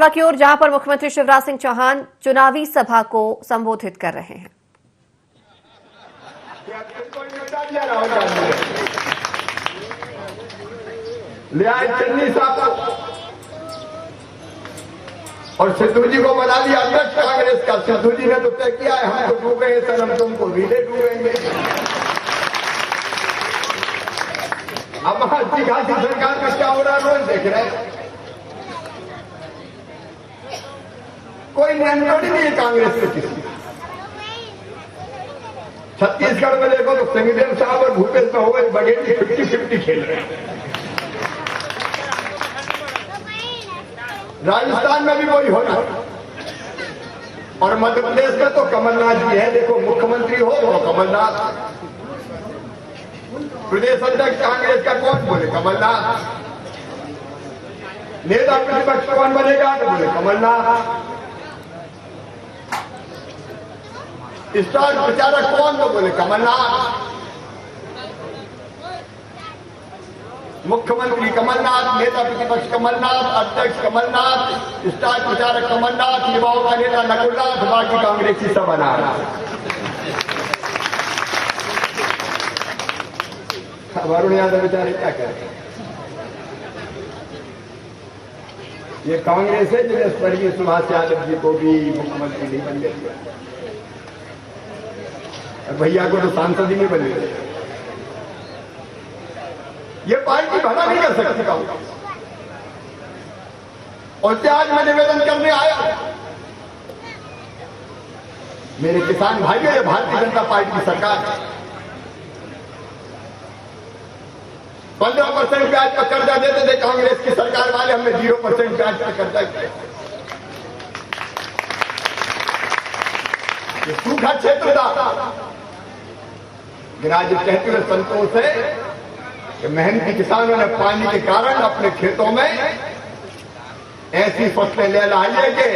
की ओर जहां पर मुख्यमंत्री शिवराज सिंह चौहान चुनावी सभा को संबोधित कर रहे हैं। चन्नी साहब और सिद्धू जी को बना दिया अध्यक्ष कांग्रेस का। सिद्धू जी ने तो तय किया है हम तो डूबे सर, हम तुमको रीले डूबेंगे। अब अच्छी खासी सरकार का क्या हो रहा है रोज देख रहे हैं। कोई नियंत्रण नहीं है कांग्रेस में किसी। छत्तीसगढ़ में देखो तो सिंहदेव साहब और भूपेश में हो गए बघेल 50-50 खेल रहे हैं। राजस्थान में भी वही हो रहा है और मध्य प्रदेश में तो कमलनाथ जी है। देखो मुख्यमंत्री हो वो कमलनाथ, प्रदेश अध्यक्ष कांग्रेस का कौन बोले कमलनाथ, नेता प्रतिपक्ष कौन बनेगा तो बोले कमलनाथ, स्टार प्रचारक कौन तो बोले कमलनाथ, मुख्यमंत्री कमलनाथ, नेता प्रतिपक्ष कमलनाथ, अध्यक्ष कमलनाथ, स्टार प्रचारक कमलनाथ, युवाओं का नेता नकुलनाथ, बाकी कांग्रेसी सब बना रहा। वरुण यादव बेचारे क्या करें। ये कांग्रेस है जिन्हें स्वर्गीय सुभाष यादव जी को भी मुख्यमंत्री नहीं बन गया, भैया को तो सांसद ही नहीं बने। ये पार्टी भला नहीं कर सकती कांग्रेस। और आज मैं निवेदन करने आया मेरे किसान भाइयों, ये भारतीय जनता पार्टी की सरकार 15% ब्याज पर कर्जा देते थे कांग्रेस की सरकार वाले, हमने 0% ब्याज पर कर्जा किया। ये सूखा क्षेत्र था, गिराज कहते हुए संतोष है कि मेहनती किसानों ने पानी के कारण अपने खेतों में ऐसी फसलें ले लाई है कि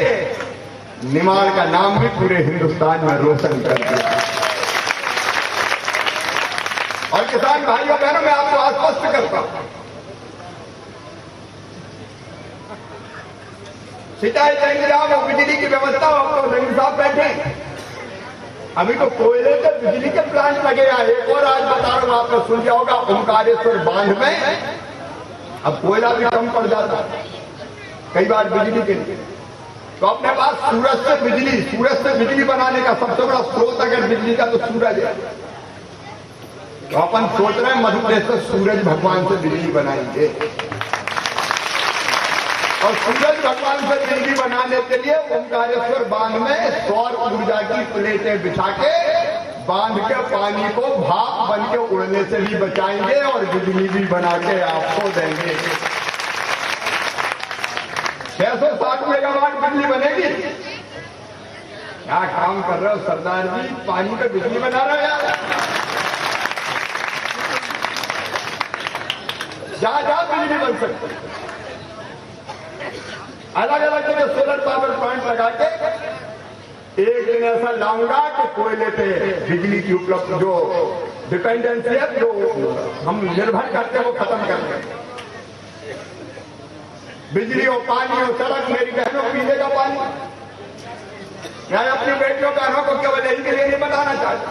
निमाड़ का नाम भी पूरे हिंदुस्तान में रोशन कर दिया। और किसान भाइयों बहनों मैं आपको आश्वस्त करता हूं, सिंचाई का इंतजाम और बिजली की व्यवस्था आपको रंग साहब बैठे। अभी तो कोयले के बिजली के प्लांट लगे हैं। एक और आज बता रहा हूं, आपने सुन लिया होगा ओंकारेश्वर बांध में अब कोयला भी कम पड़ जाता है कई बार बिजली के लिए। तो अपने पास सूरज से बिजली बनाने का सबसे बड़ा स्रोत अगर बिजली का तो सूरज है। तो अपन सोच रहे हैं मध्य प्रदेश में सूरज भगवान से बिजली बनाएंगे और सूरज भगवान से बिजली बनाने के लिए ओंकारेश्वर बांध में सौर ऊर्जा की प्लेटें बिछा के बांध के पानी को भाप बन के उड़ने से भी बचाएंगे और बिजली भी बना के आपको देंगे। 660 मेगावाट बिजली बनेगी। क्या काम कर रहे हो सरदार जी, पानी पे बिजली बना रहे हो यार। जहां बिजली बन सकती, अलग अलग जगह सोलर पावर प्लांट लगा के एक दिन ऐसा लाऊंगा कि कोयले पे बिजली की उपलब्ध जो डिपेंडेंसी है, जो हम निर्भर करते हैं वो खत्म कर दें। बिजली हो, पानी हो, सड़क, मेरी बहनों पीने का पानी। मैं अपनी बेटियों बहनों को केवल यही के लिए नहीं बताना चाहता,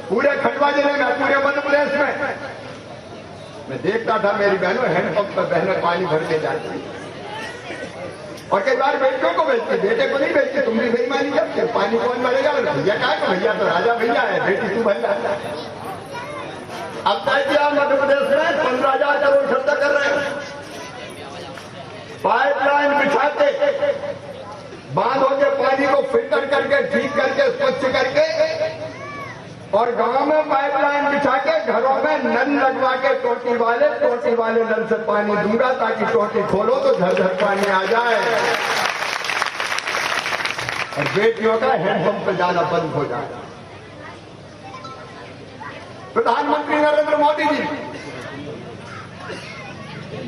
पूरे खंडवा जिले में, पूरे मध्य प्रदेश में मैं देखता था मेरी बहनों हैंडपंप पर बहनें पानी भर के जाती और कई बार बेटियों को बेचते, बेटे को नहीं बेचते। तुम भी बेईमानी करते, पानी कौन भरेगा? भैया क्या है, भैया तो राजा भैया है, बेटी तू भर जाता है। अब तय किया मध्य प्रदेश में 15,000 करोड़ खर्चा कर रहे हैं, पाइपलाइन बिछाते, बांधों के पानी को फिल्टर करके, ठीक करके, स्वच्छ करके और गांव में पाइपलाइन बिछा के घरों में नल लगवा के टोटी वाले नल से पानी दूंगा ताकि टोटी खोलो तो झरझर पानी आ जाए और बेटियों का हैंडपंप पे जाना बंद हो जाए। प्रधानमंत्री नरेंद्र मोदी जी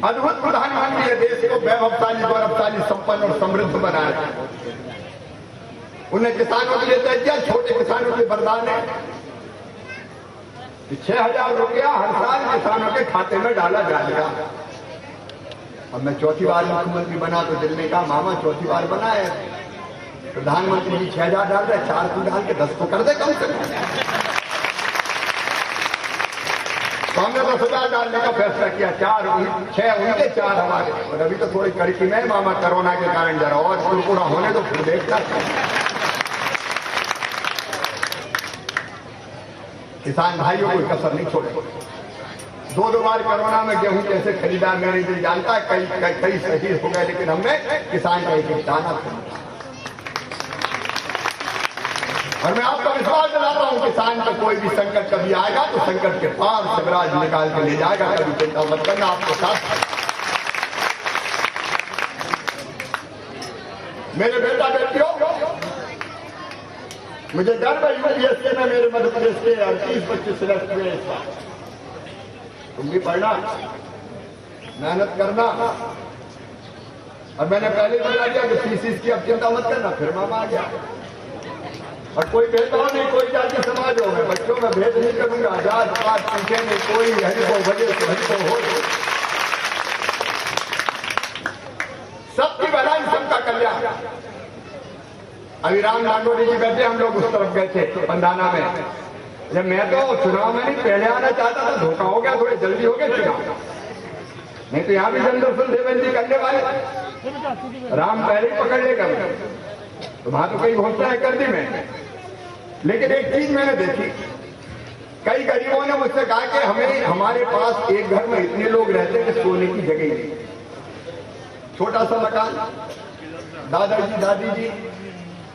अद्भुत प्रधानमंत्री है, देश को वैभवशाली, गौरवशाली, संपन्न और समृद्ध बनाया। उन्हें किसानों के लिए तय किया, छोटे किसानों के लिए वरदान है 6,000 रुपया हर साल किसानों के खाते में डाला जाएगा। अब मैं चौथी बार मुख्यमंत्री बना तो दिल ने कहा मामा चौथी बार बना है, प्रधानमंत्री जी 6,000 डाल रहे, 4 तू डाल के 10 तो कर दे कम से कम। तो हमने 10,000 डालने का फैसला किया, 6 उनके 4 हमारे। और अभी तो थोड़ी कड़की में मामा कोरोना के कारण जरा और कुरकुरा होने तो फिर देखता। किसान भाइयों को कसर नहीं छोड़े। 2 बार कोरोना में गेहूं कैसे खरीदा मैंने नहीं जानता, कई शहीद हो गए, लेकिन हमने किसान का एक दाना खरीदा। और मैं आपको विश्वास दिलाता हूं किसान को कोई भी संकट कभी आएगा तो संकट के पार शिवराज निकाल के ले जाएगा, कभी चिंता मत करना, आपके साथ। मेरे बेटा बेटियों, मुझे गर्व है यूपीएससी में मेरे मध्य प्रदेश के 38 बच्चे सिलेक्ट हुए इस बार। तुम भी पढ़ना, मेहनत करना। और मैंने पहले बता दिया कि फीस की अब चिंता मत करना, फिर मामा आ गया। और कोई भेदभाव नहीं, कोई जाति समाज हो, मैं बच्चों में भेद नहीं करूंगा, जात पात पूछे नहीं, कोई हरि को भजे हरि को हो, सबकी भलाई सबका कल्याण। अभी राम नागौरी जी बैठे, हम लोग उस तरफ गए थे पंधाना में। जब मैं तो चुनाव में नहीं पहले आना चाहता था, धोखा हो गया, थोड़े जल्दी हो गए चुनाव, नहीं तो यहाँ भी जनदर्शन देवेंद्र जी करने वाले, राम पहले ही पकड़ लेगा। तो वहां तो कई घोषणा है कर दी मैंने, लेकिन एक चीज मैंने देखी, कई गरीबों ने मुझसे कहा कि हमारे पास एक घर में इतने लोग रहते हैं कि सोने की जगह नहीं, छोटा सा मकान, दादाजी दादी जी,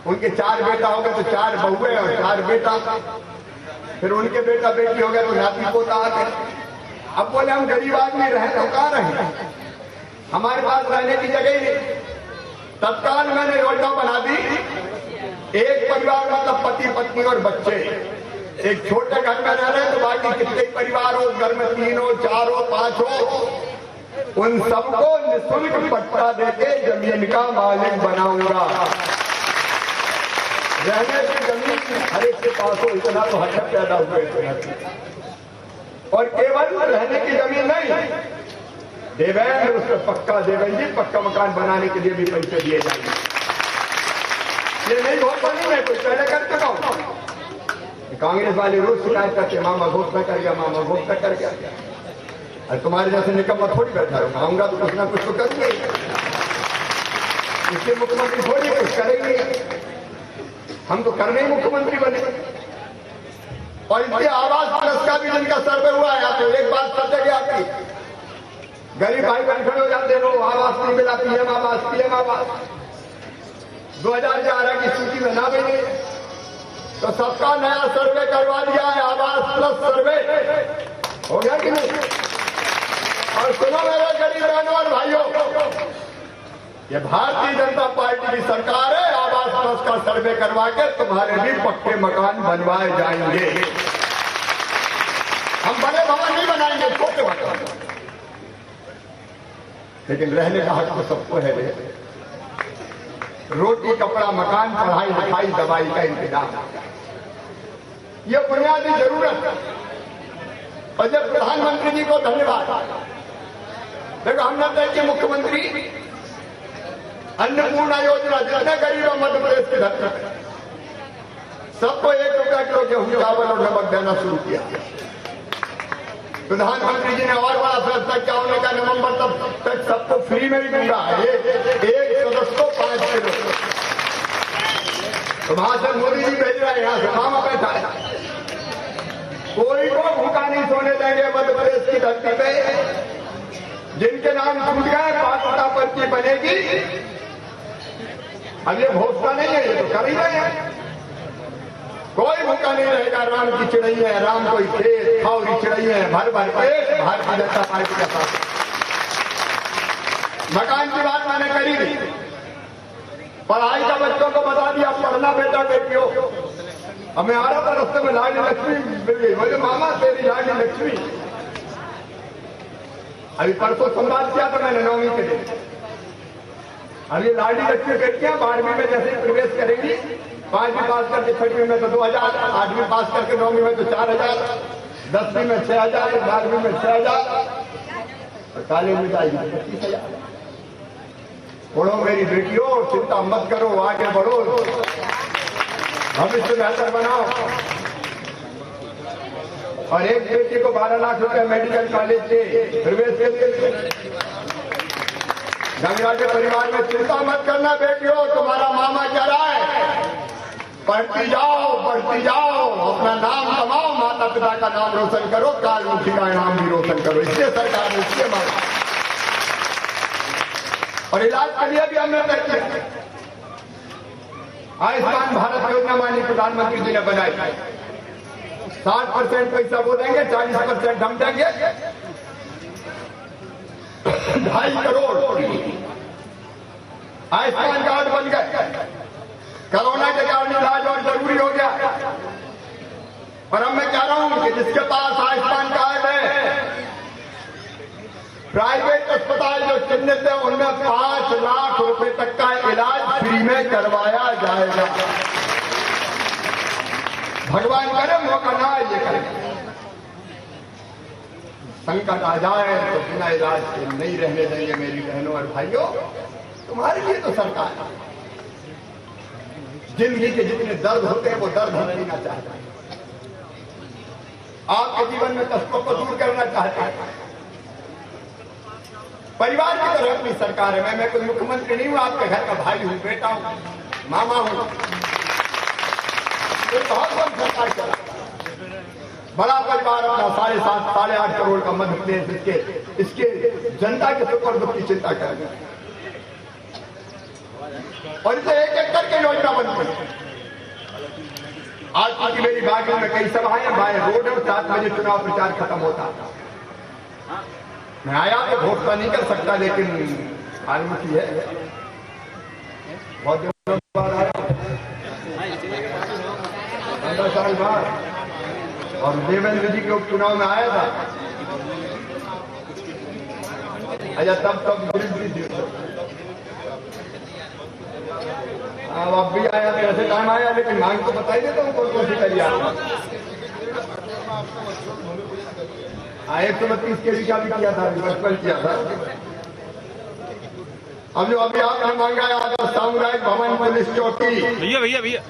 उनके 4 बेटा हो गए तो 4 बहुएं और 4 बेटा, फिर उनके बेटा बेटी हो गए तो नाती पोता आ गए। अब बोले हम गरीब आदमी रहे तो कहाँ रहे, हमारे पास रहने की जगह ही नहीं। तत्काल मैंने योजना बना दी, एक परिवार मतलब पति पत्नी और बच्चे एक छोटे घर में रह रहे तो बाकी कितने परिवार हो, घर में 3 हो 4 हो 5 हो, उन सबको निःशुल्क पट्टा देके जमीन का मालिक बनाऊंगा। रहने की जमीन हर एक के पास हो, इतना तो हक पैदा हुए। और केवल रहने की जमीन नहीं, देवेंद्र उसमें पक्का, देवेंद्र जी पक्का मकान बनाने के लिए भी पैसे दिए जाएंगे। ये नहीं घोषणा नहीं है, कुछ पहले कर चुका हूं। कांग्रेस वाले रोज शिकायत करते, मामा घोषणा कर गया, मामा घोषणा कर गया। और तुम्हारे जैसे निकम्मा थोड़ी बैठा रहूंगा, आऊंगा तो कुछ ना कुछ तो करेंगे, इसलिए मुख्यमंत्री थोड़ी कुछ करेंगे, हम तो करने ही मुख्यमंत्री बने। और इनके आवास प्लस का भी जिनका सर्वे हुआ है, तो एक बात सच है आपकी, गरीब भाई बहन खड़े हो जाते हैं, आवास नहीं मिला, पीएम आवास 2011 की सूची में ना मिले तो सबका नया सर्वे करवा दिया है, आवास प्लस सर्वे हो गया कि नहीं। और सुनो मेरे गरीब बहनों और भाइयों, ये भारतीय जनता पार्टी की सरकार है, आवास प्लस का सर्वे करवा के तुम्हारे भी पक्के मकान बनवाए जाएंगे। हम बड़े भवन नहीं बनाएंगे, छोटे मकान, लेकिन रहने का हक तो सबको है। रोटी कपड़ा मकान, पढ़ाई लिखाई दवाई का इंतजाम, ये बुनियादी जरूरत। और जब प्रधानमंत्री जी को धन्यवाद, देखो हमने तय कि मुख्यमंत्री अन्नपूर्णा योजना, जितने गरीब है मध्य प्रदेश की धरती पर सबको 1 रुपया किलो गेहूं चावल और नमक देना शुरू किया। प्रधानमंत्री जी ने और बड़ा फैसला किया, उन्होंने कहा नवंबर तक सबको फ्री में ही दूंगा, एक सदस्य को 5 किलो। तो वहां से मोदी जी भेज रहे हैं, यहाँ से मामा बैठा है, कोई को भूखा नहीं सोने देंगे मध्य प्रदेश की धरती पे। जिनके नाम छूट गए पात्रता पर्ची बनेगी। अब ये घोषणा नहीं है, ये तो कर ही रहे हैं। कोई भूखा नहीं रहेगा, राम की चिड़ैया है, राम कोई खेत खाओरी चिड़ैया है, भर भर पेट भारतीय जनता पार्टी के साथ। मकान की बात मैंने करी नहीं, पढ़ाई का बच्चों को बता दिया, पढ़ना बेटा बेटियों। अब मैं आ रहा था रास्ते में, लाडली लक्ष्मी मिल गई, बोले मामा तेरी लाडली लक्ष्मी। अभी परसों संवाद किया था मैंने 9वीं के दिन। अब ये लाडली लक्ष्मी बेटियां 12वीं में जैसे प्रवेश करेंगी, 5वीं पास करके 6वीं में तो 2000, 8वीं पास करके 9वीं में तो 4000, 10वीं में 6000, 12वीं में 6000, तो कॉलेज में जाएगी 25,000। पढ़ो मेरी बेटियों, चिंता मत करो, आगे बढ़ो, भविष्य बेहतर बनाओ। और एक बेटी को 12 लाख रुपए मेडिकल कॉलेज के प्रवेश के लिए। गंगा के परिवार में चिंता मत करना बेटियों, तुम्हारा मामा कह रहा है पढ़ती जाओ, बढ़ती जाओ, अपना नाम कमाओ, माता पिता का नाम रोशन करो, कालमुखी का नाम भी रोशन करो। इसलिए सरकार ने इसलिए मांगा। और इलाज के लिए भी हमने तय किया। आयुष्मान भारत योजना माननीय प्रधानमंत्री जी ने बनाई। 60% पैसा वो देंगे, 40% हम देंगे। 2.5 करोड़ आयुष्मान कार्ड बन गए। कोरोना के कारण इलाज और जरूरी हो गया। और अब मैं कह रहा हूं कि जिसके पास आयुष्मान कार्ड है, प्राइवेट अस्पताल जो चिन्हित है उनमें 5 लाख रुपए तक का इलाज फ्री में करवाया जाएगा। भगवान करे मौका ना ये करें। संकट आ जाए तो बिना इलाज के नहीं रहने देंगे मेरी बहनों और भाइयों। तुम्हारे लिए तो सरकार है। जिंदगी के जितने दर्द होते हैं वो दर्द हम लेना चाहते हैं। आपके जीवन में कष्टों को दूर करना चाहते हैं। परिवार की तरह अपनी सरकार है। मैं कोई मुख्यमंत्री नहीं हूं, आपके घर का भाई हूं, बेटा हूं, मामा हूं। तो बहुत बड़ी सरकार चला। बड़ा परिवार अपना 7.5 साढ़े 8 करोड़ का मध्य प्रदेश इसके जनता के सुख और दुख की चिंता करेगा। और इसे एक एक करके योजना बनती है। आज की मेरी बागी में कई सभाएं, बाय रोड और 7 बजे चुनाव प्रचार खत्म होता। मैं आया तो घोषणा नहीं कर सकता, लेकिन अनुमति है। बहुत दिनों बाद आया, 15 साल बाद। और देवेंद्र जी के उपचुनाव में आया था। अच्छा तब विरोधी थी। अब भी आया तो ऐसे टाइम आया, लेकिन मांग तो बताई देता हूँ कौन कौन सी करी आपने। 132 के भी क्या भी किया था, 55 किया था। अब जो अभी आपने मांगा है आदर्श सामुदायिक भवन, पुलिस चौकी, भैया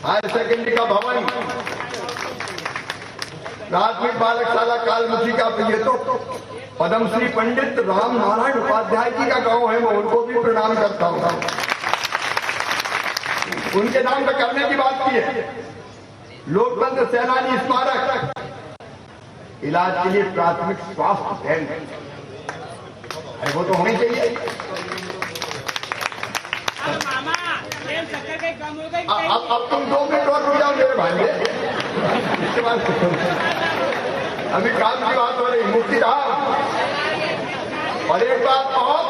हायर सेकेंडरी का भवन, प्राथमिक बालकशाला कालमुखी का, ये तो पद्मश्री पंडित राम नारायण उपाध्याय जी का गांव है। मैं उनको भी प्रणाम करता हूं। उनके नाम पे करने की बात की है। लोकतंत्र सेनानी स्मारक, इलाज के लिए प्राथमिक स्वास्थ्य केंद्र, अरे वो तो होनी चाहिए। अब तुम 2 मिनट और रुक जाओ मेरे भाई। इसके बाद अभी काम की बात हो रही, मुक्ति धाम। और एक बात और,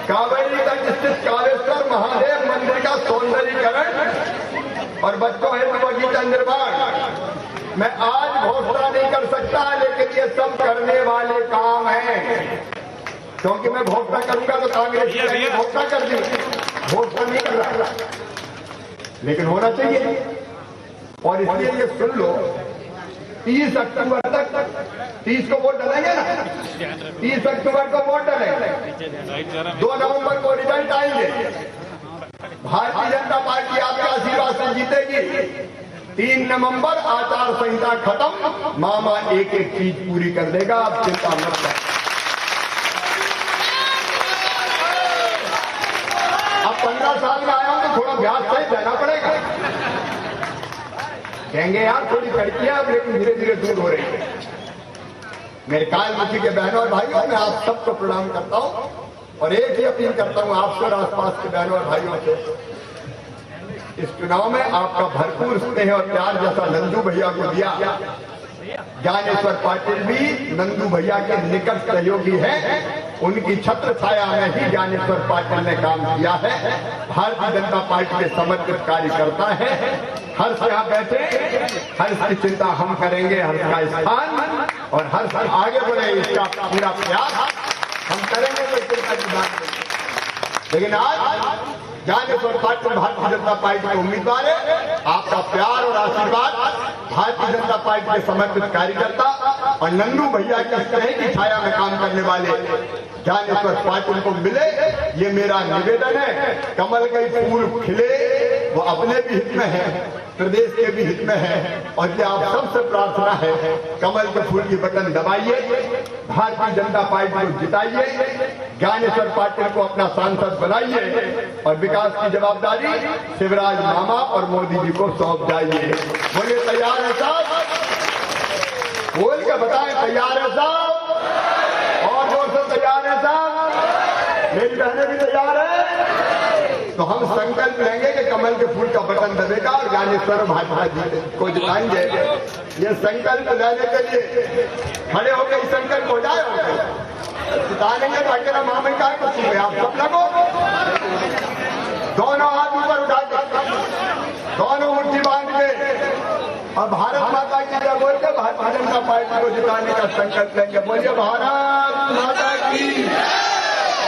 कावेरीगंज स्थित कालेश्वर महादेव मंदिर का सौंदर्यीकरण और बच्चों हेतु बगीचा निर्माण मैं आज घोषणा नहीं कर सकता, लेकिन ये सब करने वाले काम हैं। क्योंकि मैं घोषणा करूंगा तो कांग्रेस घोषणा कर दी, घोषणा नहीं कर रहा, लेकिन होना चाहिए। और इसलिए ये सुन लो, 30 अक्टूबर तक 30 को वोट डालेंगे ना, 30 अक्टूबर को वोट डालेंगे, 2 नवंबर को रिजल्ट आएंगे। भारतीय जनता पार्टी आपके आशीर्वाद से जीतेगी। 3 नवंबर आचार संहिता खत्म, मामा एक एक चीज पूरी कर देगा। आप चिंता मत करें। अब 15 साल में आया हूं तो थोड़ा ब्याज सही देना पड़ेगा। कहेंगे यार थोड़ी कड़कियां, लेकिन धीरे धीरे दूर हो रही है। मेरे कालमुखी के बहनों और भाइयों, मैं आप सबको प्रणाम करता हूं और एक ही अपील करता हूं आपसे और आसपास के बहनों और भाइयों से, इस चुनाव में आपका भरपूर स्नेह और प्यार जैसा नंदू भैया को दिया। ज्ञानेश्वर पाटिल भी नंदू भैया के निकट सहयोगी है। उनकी छत्र छाया में ही ज्ञानेश्वर पाटिल ने काम किया है। भारतीय जनता पार्टी के समर्पित कार्यकर्ता है। हर्ष यहाँ बैठे, हर्ष की चिंता हम करेंगे, हर्ष का स्थान और हर्ष आगे बढ़े इसका पूरा प्रयास हम करेंगे। कोई चिंता की बात नहीं। लेकिन आज ज्ञानेश्वर पाटिल भारतीय जनता पार्टी के उम्मीदवार है। आपका प्यार और आशीर्वाद भारतीय जनता पार्टी के समर्पित कार्यकर्ता और नंदू भैया की तरह की छाया में काम करने वाले ज्ञानेश्वर पाटिल को मिले, ये मेरा निवेदन है। कमल के फूल खिले वो अपने भी हित में है, प्रदेश के भी हित में है, और ये आप सबसे प्रार्थना है कमल के फूल की बटन दबाइए, भारतीय जनता पार्टी को जिताइए, ज्ञानेश्वर पाटिल को अपना सांसद बनाइए और विकास की जवाबदारी शिवराज मामा और मोदी जी को सौंप जाइए। बोले तैयार है साहब? बोल के बताएं तैयार है साहब? और जोर से तैयार है साहब? मेरी बहनें भी तैयार है? तो हम संकल्प लेंगे कि कमल के फूल का बटन दबेगा और ज्ञानेश्वर भाजपा जी को जिताएंगे। ये संकल्प लेने के लिए खड़े होकर इस संकल्प हो जाए, जिता लेंगे तो अकेला मामन का कुछ नहीं, आप सब लगो, दोनों हाथ ऊपर उठा के, दोनों मुट्ठी बांध के और भारत माता की जय बोल के भारतीय जनता पार्टी को जिताने का संकल्प लेंगे। बोलिए भारत माता की,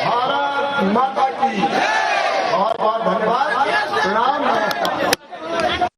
भारत माता